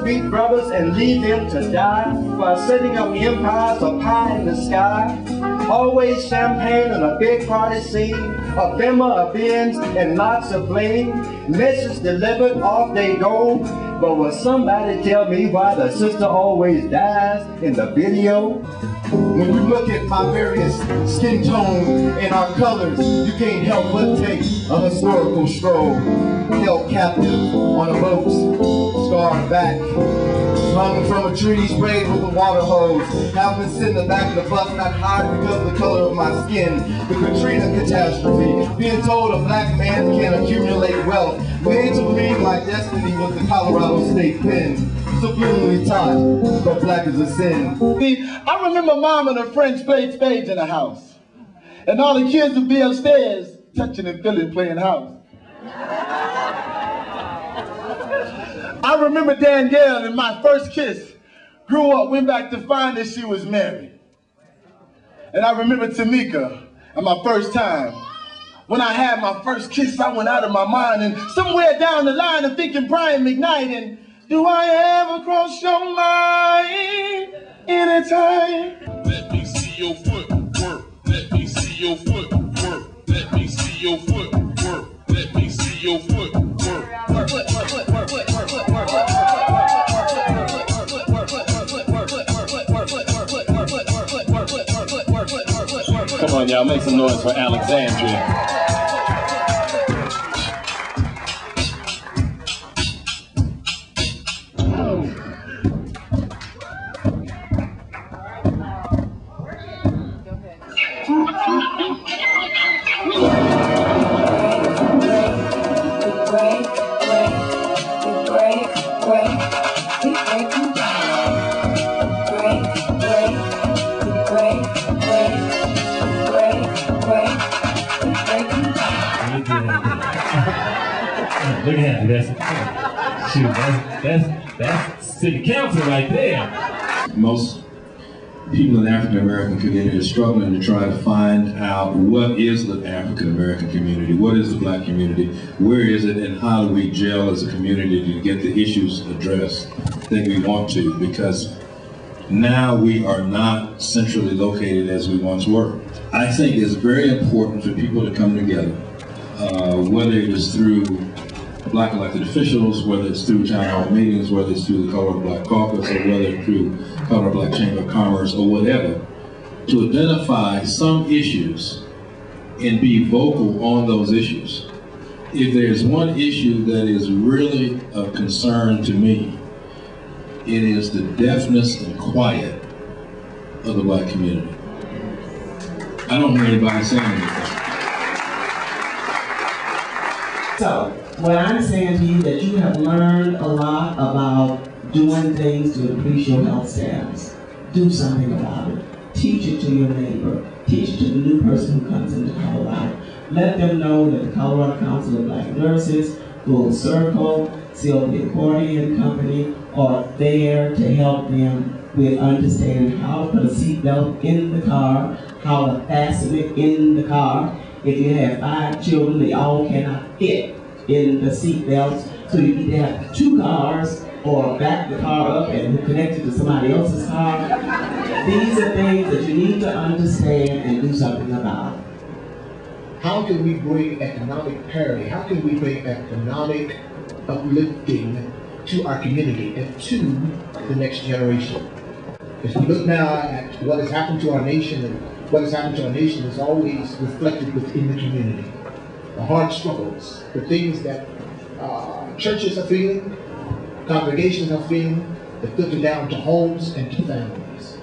beat brothers and leave them to die while setting up empires of pie in the sky. Always champagne and a big party scene, a bimmer, a Benz, and lots of bling. Message delivered, off they go. But will somebody tell me why the sister always dies in the video? When you look at my various skin tone and our colors, you can't help but take a historical stroll. Held captive on a boat, scarred back, hung from a tree, sprayed with a water hose. Have been sitting in the back of the bus, not hiding because of the color of my skin. The Katrina catastrophe, being told a black man can accumulate wealth, made to believe my destiny was the Colorado State Pen. Subliminally taught, but black is a sin. See, I remember Mom and her friends played spades in the house, and all the kids would be upstairs touching and feeling, playing house. I remember Danielle and my first kiss. Grew up, went back to find that she was married. And I remember Tamika and my first time. When I had my first kiss, I went out of my mind, and somewhere down the line I'm thinking Brian McKnight, and do I ever cross your mind anytime? Let me see your foot work. Let me see your foot work. Let me see your foot work. Let me see your foot work. Come on, y'all, make some noise for Alexandria. Look at that. That's city council right there. Most people in the African American community are struggling to try to find out what is the African American community, what is the black community, where is it, and how do we gel as a community to get the issues addressed that we want to, because now we are not centrally located as we once were. I think it's very important for people to come together, whether it is through black elected officials, whether it's through town hall meetings, whether it's through the Colorado Black Caucus, or whether it's through Colorado Black Chamber of Commerce, or whatever, to identify some issues and be vocal on those issues. If there's one issue that is really of concern to me, it is the deafness and quiet of the black community. I don't hear anybody saying anything. So, what I'm saying to you is that you have learned a lot about doing things to increase your health status. Do something about it. Teach it to your neighbor. Teach it to the new person who comes into Colorado. Let them know that the Colorado Council of Black Nurses, Full Circle, Sylvia Accordion Company are there to help them with understanding how to put a seatbelt in the car, how to fasten it in the car. If you have 5 children, they all cannot fit in the seat belts, so you either have 2 cars or back the car up and connect it to somebody else's car. These are things that you need to understand and do something about. How can we bring economic parity? How can we bring economic uplifting to our community and to the next generation? If we look now at what has happened to our nation, and what has happened to our nation is always reflected within the community. The hard struggles, the things that churches are feeling, congregations are feeling, that filter down to homes and to families.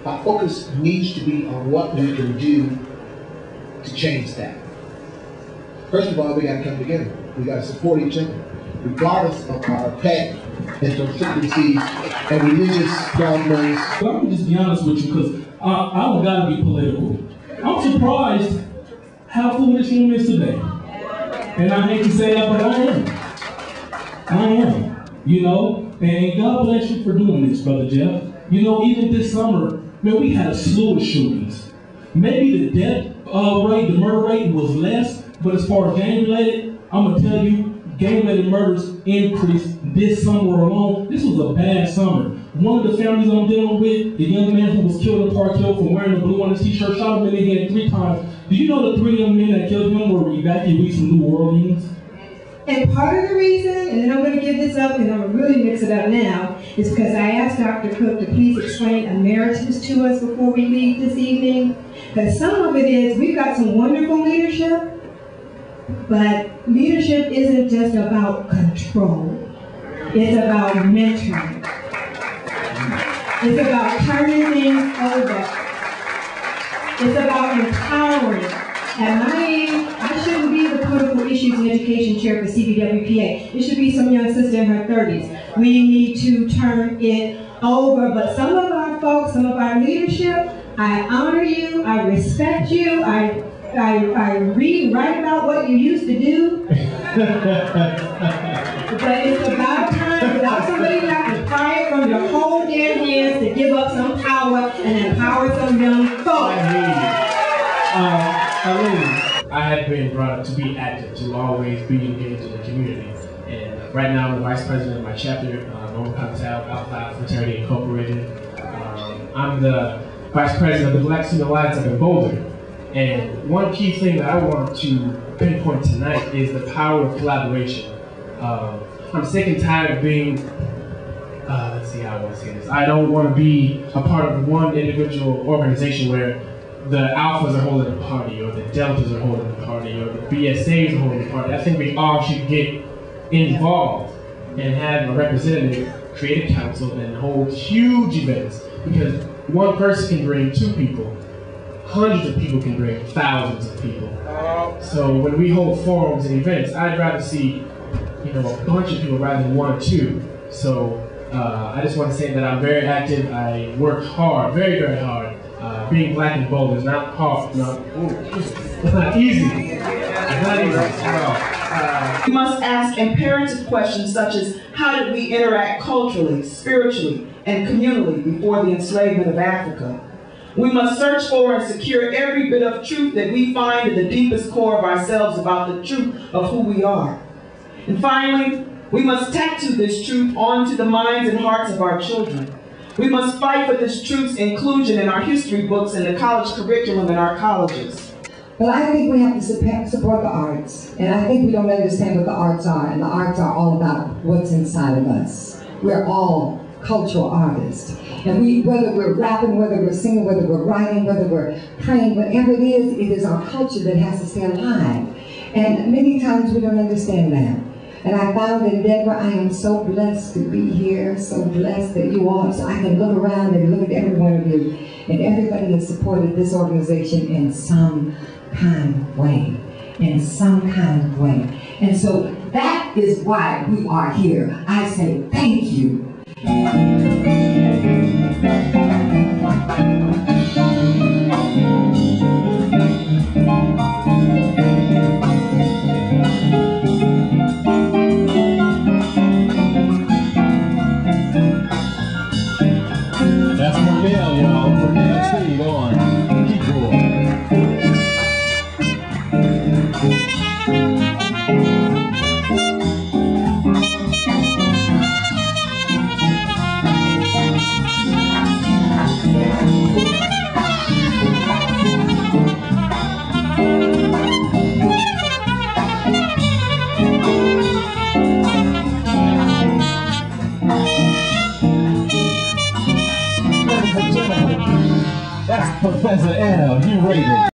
Our focus needs to be on what we can do to change that. First of all, we got to come together. We got to support each other, regardless of our path and consistencies and religious dogmas. But I'm gonna just be honest with you, because I don't gotta be political. I'm surprised how full this room is today. And I hate to say that, but I am. You know, and God bless you for doing this, Brother Jeff. You know, even this summer, man, we had a slew of shootings. Maybe the death rate, the murder rate was less, but as far as gang related, I'm gonna tell you, gang related murders increased this summer alone, this was a bad summer. One of the families I'm dealing with, the young man who was killed in Park Hill for wearing a blue on his t-shirt, shot him in the head 3 times. Do you know the 3 young men that killed him were evacuees from New Orleans? And part of the reason, and then I'm going to give this up and I'm going to really mix it up now, is because I asked Dr. Cook to please explain emeritus to us before we leave this evening. Because some of it is, we've got some wonderful leadership, but leadership isn't just about control. It's about mentoring. It's about turning things over. It's about empowering. At my age, I shouldn't be the political issues and education chair for CBWPA. It should be some young sister in her 30s. We need to turn it over. But some of our folks, some of our leadership, I honor you, I respect you, I read, write about what you used to do. But it's about time, without somebody who has to pry it from your whole damn hands to give up some power and empower some young folks. I had been brought up to be active, to always be engaged in the community. And right now I'm the vice president of my chapter, Norman Cocktail Outlaw Fraternity Incorporated. I'm the vice president of the Black Student Alliance up in Boulder. And one key thing that I want to pinpoint tonight is the power of collaboration. I'm sick and tired of being, let's see how I want to say this. I don't want to be a part of one individual organization where the alphas are holding a party, or the deltas are holding a party, or the BSAs are holding a party. I think we all should get involved and have a representative create a council and hold huge events, because one person can bring 2 people. Hundreds of people can bring thousands of people. So when we hold forums and events, I'd rather see, a bunch of people rather than 1 or 2. So I just want to say that I'm very active. I work hard, very, very hard. Being black and bold is not hard. It's not easy. It's not easy at all. We must ask imperative questions such as, how did we interact culturally, spiritually, and communally before the enslavement of Africa? We must search for and secure every bit of truth that we find in the deepest core of ourselves about the truth of who we are. And finally, we must tattoo this truth onto the minds and hearts of our children. We must fight for this truth's inclusion in our history books and the college curriculum in our colleges. Well, I think we have to support the arts. And I think we don't understand what the arts are. And the arts are all about what's inside of us. We're all cultural artists. And whether we're rapping, whether we're singing, whether we're writing, whether we're praying, whatever it is our culture that has to stay alive. And many times we don't understand that. And I found in Denver, I am so blessed to be here, so blessed that you all, so I can look around and look at every one of you, and everybody has supported this organization in some kind of way, in some kind of way. And so that is why we are here. I say thank you. Professor L, you rated.